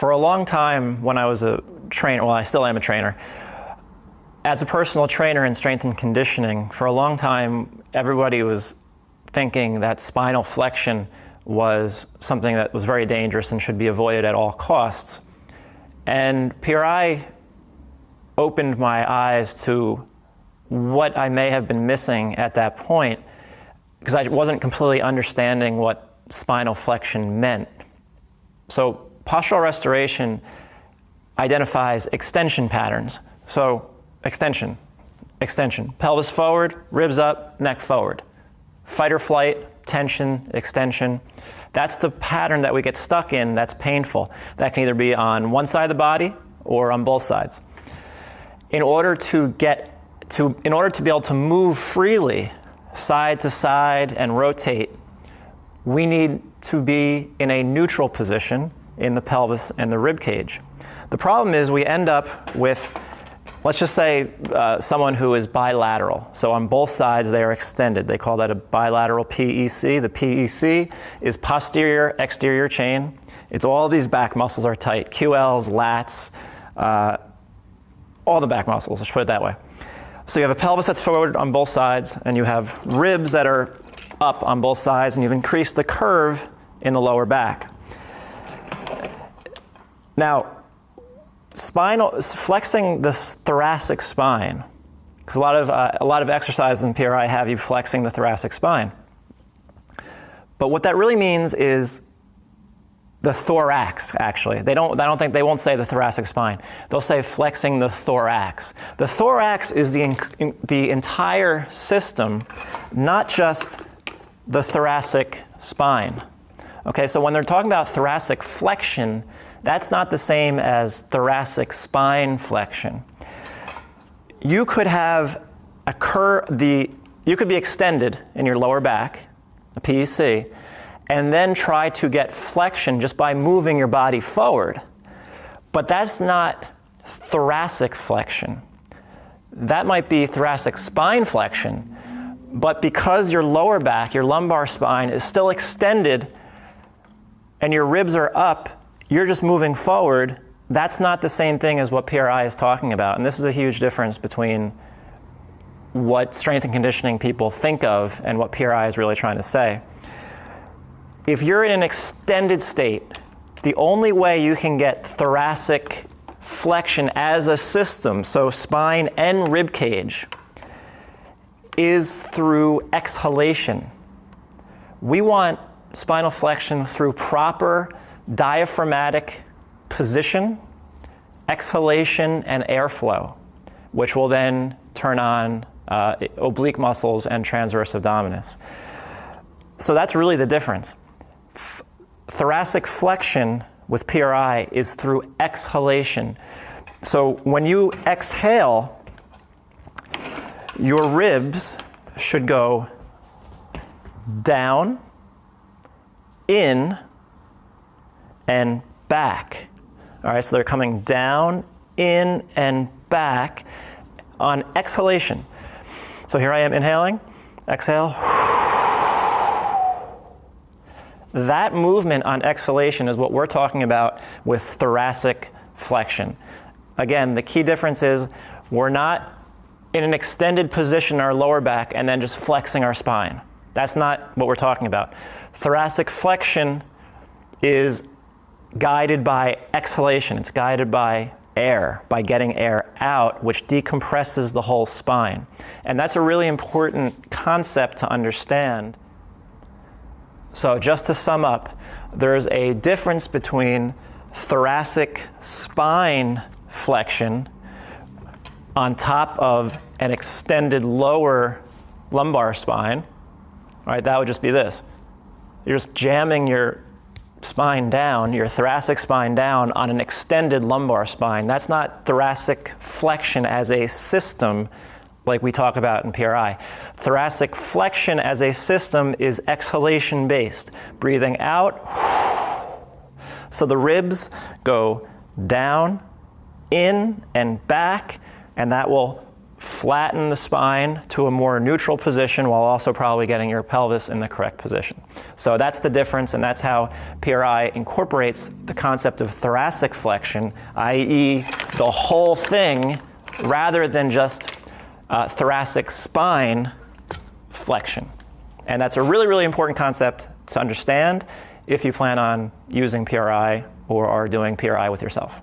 For a long time when I was a trainer, well, I still am a trainer, as a personal trainer in strength and conditioning, for a long time everybody was thinking that spinal flexion was something that was very dangerous and should be avoided at all costs. And PRI opened my eyes to what I may have been missing at that point, because I wasn't completely understanding what spinal flexion meant. So postural restoration identifies extension patterns. So extension, extension, pelvis forward, ribs up, neck forward. Fight or flight, tension, extension. That's the pattern that we get stuck in that's painful. That can either be on one side of the body or on both sides. In order to be able to move freely, side to side and rotate, we need to be in a neutral position in the pelvis and the rib cage. The problem is we end up with, let's just say someone who is bilateral. So on both sides they are extended. They call that a bilateral PEC. The PEC is posterior exterior chain. It's all these back muscles are tight. QLs, lats, all the back muscles, let's put it that way. So you have a pelvis that's forward on both sides, and you have ribs that are up on both sides, and you've increased the curve in the lower back. Now, flexing the thoracic spine, because a lot of exercises in PRI have you flexing the thoracic spine. But what that really means is the thorax, actually. They won't say the thoracic spine. They'll say flexing the thorax. The thorax is the entire system, not just the thoracic spine. Okay, so when they're talking about thoracic flexion, that's not the same as thoracic spine flexion. You could have you could be extended in your lower back, a PEC, and then try to get flexion just by moving your body forward. But that's not thoracic flexion. That might be thoracic spine flexion, but because your lower back, your lumbar spine is still extended and your ribs are up, you're just moving forward. That's not the same thing as what PRI is talking about. And this is a huge difference between what strength and conditioning people think of and what PRI is really trying to say. If you're in an extended state, the only way you can get thoracic flexion as a system, so spine and rib cage, is through exhalation. We want spinal flexion through proper diaphragmatic position, exhalation, and airflow, which will then turn on oblique muscles and transverse abdominis. So that's really the difference. Thoracic flexion with PRI is through exhalation. So when you exhale, your ribs should go down, in, and back. All right, so they're coming down, in, and back on exhalation. So here I am inhaling, exhale. That movement on exhalation is what we're talking about with thoracic flexion. Again, the key difference is we're not in an extended position in our lower back and then just flexing our spine. That's not what we're talking about. Thoracic flexion is guided by exhalation. It's guided by air, by getting air out, which decompresses the whole spine. And that's a really important concept to understand. So just to sum up, there's a difference between thoracic spine flexion on top of an extended lower lumbar spine. All right, that would just be this. You're just jamming your spine down, your thoracic spine down on an extended lumbar spine. That's not thoracic flexion as a system like we talk about in PRI. Thoracic flexion as a system is exhalation based. Breathing out, so the ribs go down, in, and back, and that will flatten the spine to a more neutral position while also probably getting your pelvis in the correct position. So that's the difference, and that's how PRI incorporates the concept of thoracic flexion, i.e. the whole thing, rather than just thoracic spine flexion. And that's a really, really important concept to understand if you plan on using PRI or are doing PRI with yourself.